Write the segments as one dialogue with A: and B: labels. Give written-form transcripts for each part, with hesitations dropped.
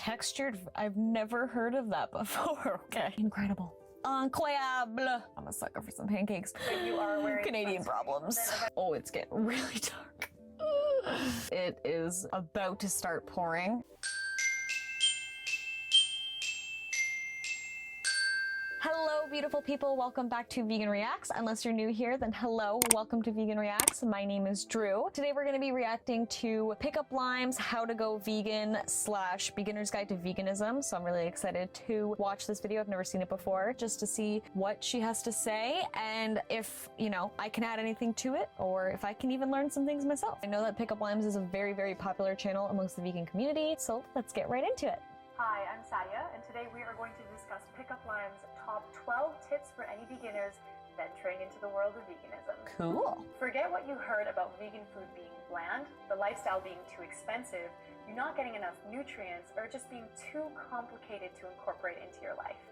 A: Textured, I've never heard of that before. Okay. Incredible. Incroyable. I'm a sucker for some pancakes.
B: But you are wearing
A: Canadian problems. Oh, it's getting really dark. It is about to start pouring. Hello, beautiful people. Welcome back to Vegan Reacts. Unless you're new here, then hello. Welcome to Vegan Reacts. My name is Drew. Today we're going to be reacting to Pickup Limes, How to Go Vegan / Beginner's Guide to Veganism. So I'm really excited to watch this video. I've never seen it before, just to see what she has to say and if, you know, I can add anything to it or if I can even learn some things myself. I know that Pickup Limes is a very, very popular channel amongst the vegan community. So let's get right into it.
B: Hi, I'm Sadia, and today we are going to discuss Pickup Limes' top 12 tips for any beginners venturing into the world of veganism.
A: Cool.
B: Forget what you heard about vegan food being bland, the lifestyle being too expensive, you not getting enough nutrients, or just being too complicated to incorporate into your life.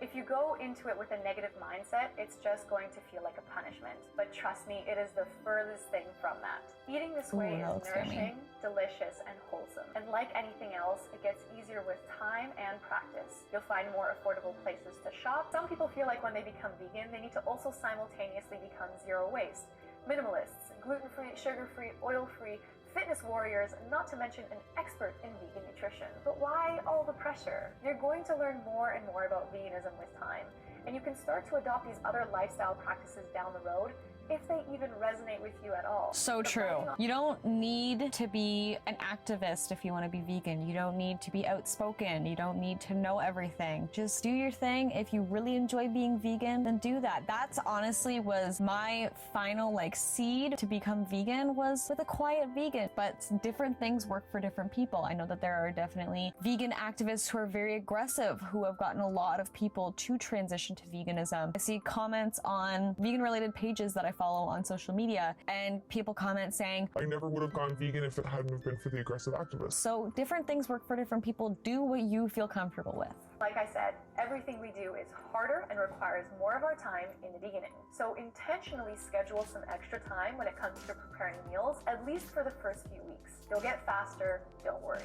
B: If you go into it with a negative mindset, it's just going to feel like a punishment. But trust me, it is the furthest thing from that. Eating this way is nourishing, delicious, and wholesome. And like anything else, it gets easier with time and practice. You'll find more affordable places to shop. Some people feel like when they become vegan, they need to also simultaneously become zero waste. Minimalists, gluten-free, sugar-free, oil-free, fitness warriors, not to mention an expert in vegan nutrition. But why all the pressure? You're going to learn more and more about veganism with time, and you can start to adopt these other lifestyle practices down the road if they even resonate with you at all.
A: So true. You don't need to be an activist if you want to be vegan. You don't need to be outspoken. You don't need to know everything. Just do your thing. If you really enjoy being vegan, then do that. That's honestly was my final seed to become vegan, was with a quiet vegan. But different things work for different people. I know that there are definitely vegan activists who are very aggressive, who have gotten a lot of people to transition to veganism. I see comments on vegan related pages that I follow on social media, and people comment saying,
C: I never would have gone vegan if it hadn't been for the aggressive activists.
A: So different things work for different people. Do what you feel comfortable with.
B: Like I said, everything we do is harder and requires more of our time in the beginning. So intentionally schedule some extra time when it comes to preparing meals, at least for the first few weeks. You'll get faster, don't worry.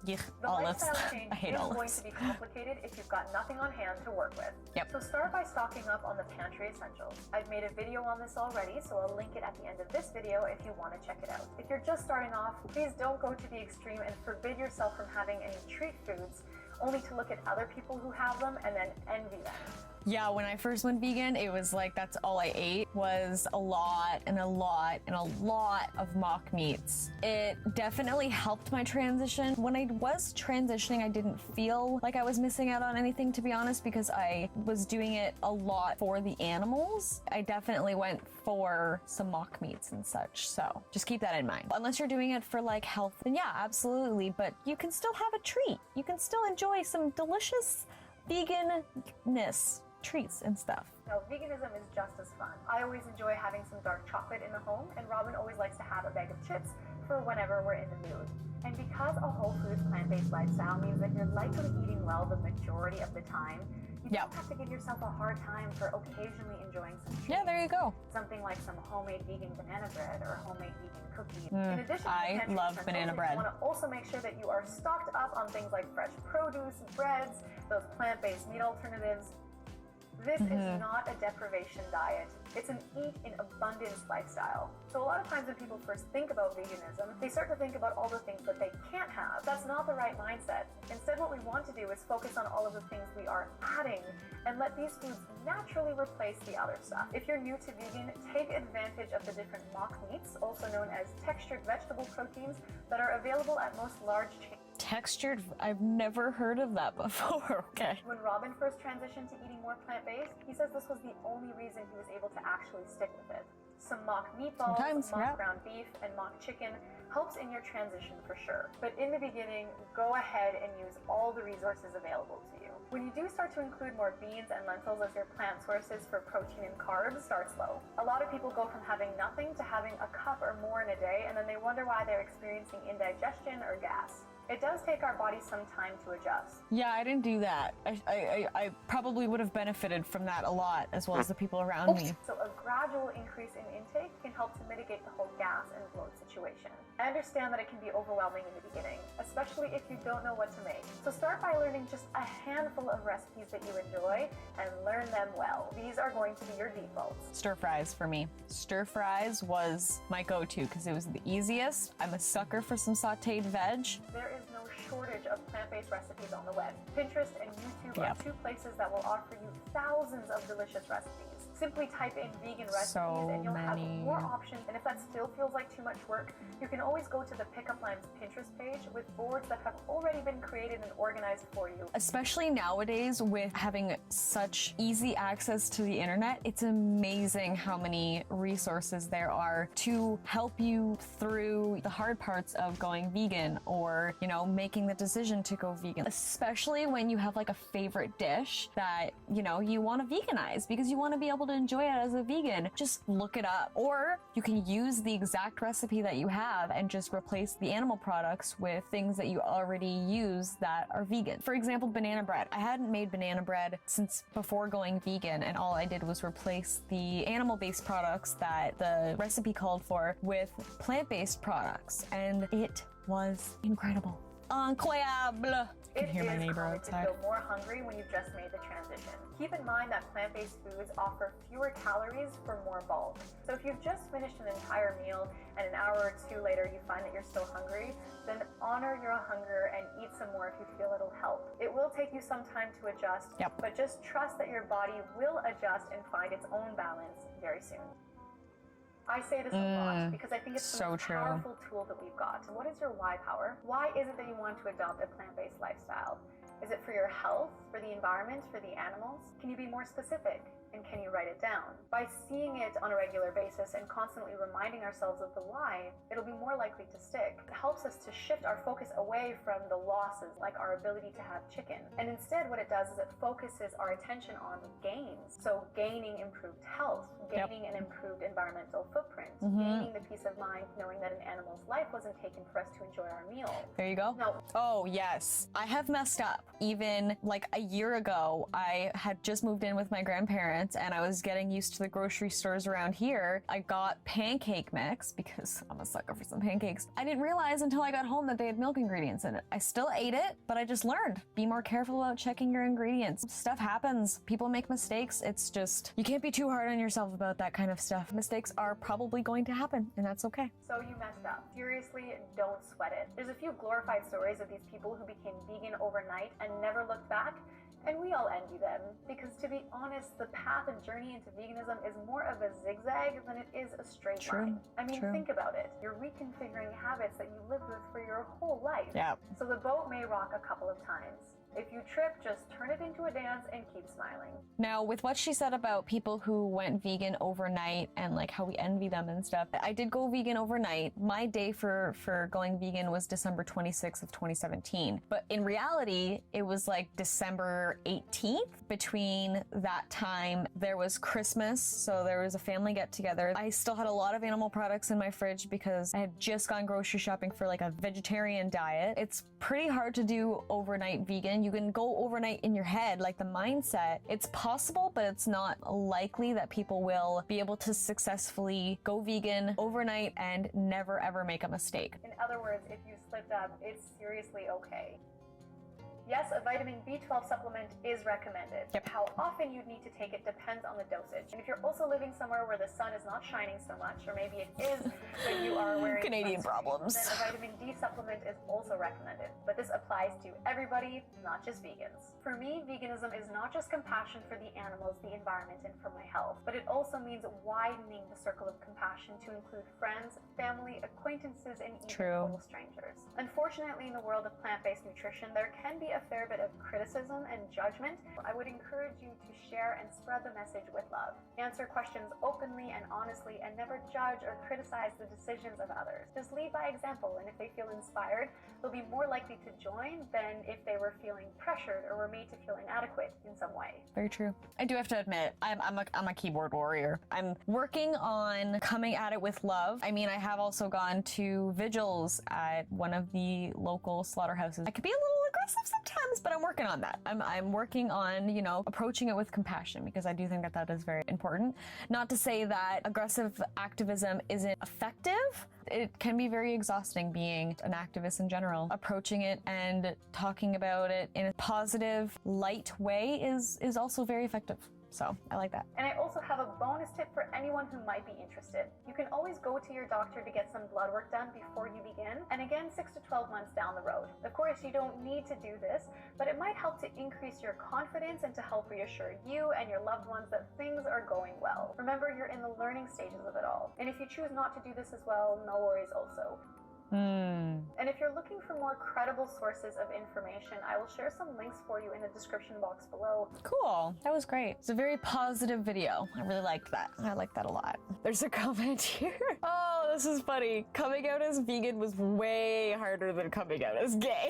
A: Yeah,
B: the
A: olives.
B: lifestyle change
A: I hate
B: is
A: olives.
B: going to be complicated if you've got nothing on hand to work with.
A: Yep.
B: So start by stocking up on the pantry essentials. I've made a video on this already, so I'll link it at the end of this video if you want to check it out. If you're just starting off, please don't go to the extreme and forbid yourself from having any treat foods, only to look at other people who have them and then envy them.
A: Yeah, when I first went vegan, it was like that's all I ate was a lot of mock meats. It definitely helped my transition. When I was transitioning, I didn't feel like I was missing out on anything, to be honest, because I was doing it a lot for the animals. I definitely went for some mock meats and such, so just keep that in mind. Unless you're doing it for health, then yeah, absolutely, but you can still have a treat. You can still enjoy some delicious vegan-ness. Treats and stuff.
B: No, veganism is just as fun. I always enjoy having some dark chocolate in the home, and Robin always likes to have a bag of chips for whenever we're in the mood. And because a whole foods plant-based lifestyle means that you're likely eating well the majority of the time, you don't have to give yourself a hard time for occasionally enjoying some treats.
A: Yeah, there you go.
B: Something like some homemade vegan banana bread or homemade vegan cookies. In addition to
A: I love banana bread.
B: You want to also make sure that you are stocked up on things like fresh produce, breads, those plant-based meat alternatives. This is not a deprivation diet. It's an eat in abundance lifestyle. So a lot of times when people first think about veganism, they start to think about all the things that they can't have. That's not the right mindset. Instead, what we want to do is focus on all of the things we are adding and let these foods naturally replace the other stuff. If you're new to vegan, take advantage of the different mock meats, also known as textured vegetable proteins, that are available at most large chains.
A: Textured? I've never heard of that before. Okay.
B: When Robin first transitioned to eating more plant-based, he says this was the only reason he was able to actually stick with it. Some mock meatballs, mock ground beef, and mock chicken helps in your transition for sure. But in the beginning, go ahead and use all the resources available to you. When you do start to include more beans and lentils as your plant sources for protein and carbs, start slow. A lot of people go from having nothing to having a cup or more in a day, and then they wonder why they're experiencing indigestion or gas. It does take our bodies some time to adjust.
A: Yeah, I didn't do that. I probably would have benefited from that a lot, as well as the people around me.
B: So a gradual increase in intake can help to mitigate the whole gas and bloat situation. I understand that it can be overwhelming in the beginning, especially if you don't know what to make. So start by learning just a handful of recipes that you enjoy and learn them well. These are going to be your defaults.
A: Stir fries for me. Stir fries was my go-to because it was the easiest. I'm a sucker for some sauteed veg.
B: There is no shortage of plant-based recipes on the web. Pinterest and YouTube are two places that will offer you thousands of delicious recipes. Simply type in vegan recipes and you'll have more options. And if that still feels like too much work, you can always go to the Pickup Limes Pinterest page with boards that have already been created and organized for you.
A: Especially nowadays with having such easy access to the internet, it's amazing how many resources there are to help you through the hard parts of going vegan or, you know, making the decision to go vegan. Especially when you have like a favorite dish that, you know, you want to veganize because you want to be able to enjoy it as a vegan. Just look it up. Or you can use the exact recipe that you have and just replace the animal products with things that you already use that are vegan. For example, banana bread. I hadn't made banana bread since before going vegan, and all I did was replace the animal-based products that the recipe called for with plant-based products, and it was incredible. Incroyable. You can hear my neighbor outside.
B: To feel more hungry when you've just made the transition. Keep in mind that plant-based foods offer fewer calories for more bulk. So if you've just finished an entire meal and an hour or two later you find that you're still hungry, then honor your hunger and eat some more if you feel it'll help. It will take you some time to adjust, but just trust that your body will adjust and find its own balance very soon. I say this a lot because I think it's the most powerful tool that we've got. So what is your why power? Why is it that you want to adopt a plant-based lifestyle? Is it for your health, for the environment, for the animals? Can you be more specific? And can you write it down? By seeing it on a regular basis and constantly reminding ourselves of the why, it'll be more likely to stick. It helps us to shift our focus away from the losses, like our ability to have chicken. And instead what it does is it focuses our attention on gains. So gaining improved health, gaining an improved environmental footprint, gaining the peace of mind knowing that an animal's life wasn't taken for us to enjoy our meal.
A: There you go.
B: No.
A: Oh, yes. I have messed up. Even like a year ago, I had just moved in with my grandparents and I was getting used to the grocery stores around here. I got pancake mix because I'm a sucker for some pancakes. I didn't realize until I got home that they had milk ingredients in it. I still ate it, but I just learned. Be more careful about checking your ingredients. Stuff happens. People make mistakes. It's just, you can't be too hard on yourself about that kind of stuff. Mistakes are probably going to happen, and that's okay.
B: So you messed up. Seriously, don't sweat it. There's a few glorified stories of these people who became vegan overnight and never looked back. And we all envy them, because to be honest, the path and journey into veganism is more of a zigzag than it is a straight line. I mean, think about it. You're reconfiguring habits that you lived with for your whole life. So the boat may rock a couple of times. If you trip, just turn it into a dance and keep smiling.
A: Now, with what she said about people who went vegan overnight and like how we envy them and stuff, I did go vegan overnight. My day for going vegan was December 26th of 2017. But in reality, it was like December 18th. Between that time, there was Christmas, so there was a family get-together. I still had a lot of animal products in my fridge because I had just gone grocery shopping for like a vegetarian diet. It's pretty hard to do overnight vegan. You can go overnight in your head, like the mindset. It's possible, but it's not likely that people will be able to successfully go vegan overnight and never ever make a mistake.
B: In other words, if you slipped up, it's seriously okay. Yes, a vitamin B12 supplement is recommended. How often you'd need to take it depends on the dosage. And if you're also living somewhere where the sun is not shining so much, or maybe it is when you are wearing
A: Canadian problems,
B: then a vitamin D supplement is also recommended. But this applies to everybody, not just vegans. For me, veganism is not just compassion for the animals, the environment, and for my health, but it also means widening the circle of compassion to include friends, family, acquaintances, and even total strangers. Unfortunately, in the world of plant-based nutrition, there can be a fair bit of criticism and judgment, I would encourage you to share and spread the message with love. Answer questions openly and honestly, and never judge or criticize the decisions of others. Just lead by example, and if they feel inspired, they'll be more likely to join than if they were feeling pressured or were made to feel inadequate in some way.
A: Very true. I do have to admit, I'm a keyboard warrior. I'm working on coming at it with love. I mean, I have also gone to vigils at one of the local slaughterhouses. I could be a little aggressive sometimes, but I'm working on that. I'm working on, you know, approaching it with compassion, because I do think that that is very important. Not to say that aggressive activism isn't effective. It can be very exhausting being an activist in general. Approaching it and talking about it in a positive, light way is also very effective. So I like that.
B: And I also have a bonus tip for anyone who might be interested. You can always go to your doctor to get some blood work done before you begin, and again 6 to 12 months down the road. Of course, you don't need to do this, but it might help to increase your confidence and to help reassure you and your loved ones that things are going well. Remember, you're in the learning stages of it all. And if you choose not to do this as well, no worries also. And if you're looking for more credible sources of information, I will share some links for you in the description box below.
A: Cool. That was great. It's a very positive video. I really liked that. I liked that a lot. There's a comment here. Oh, this is funny. Coming out as vegan was way harder than coming out as gay.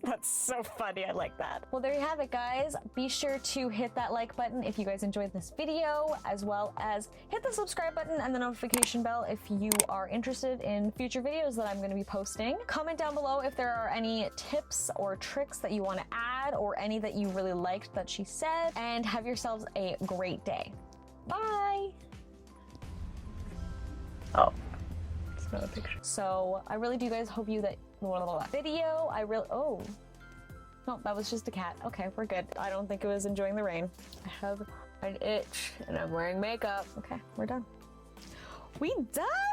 A: That's so funny. I like that. Well, there you have it, guys. Be sure to hit that like button if you guys enjoyed this video, as well as hit the subscribe button and the notification bell if you are interested in future videos that I'm going to be posting. Comment down below if there are any tips or tricks that you want to add, or any that you really liked that she said, and have yourselves a great day. Bye. Oh, it's not a picture. So I really do, guys, hope you that video. I really, oh, no, that was just a cat. Okay, we're good. I don't think it was enjoying the rain. I have an itch and I'm wearing makeup. Okay, we're done. We done.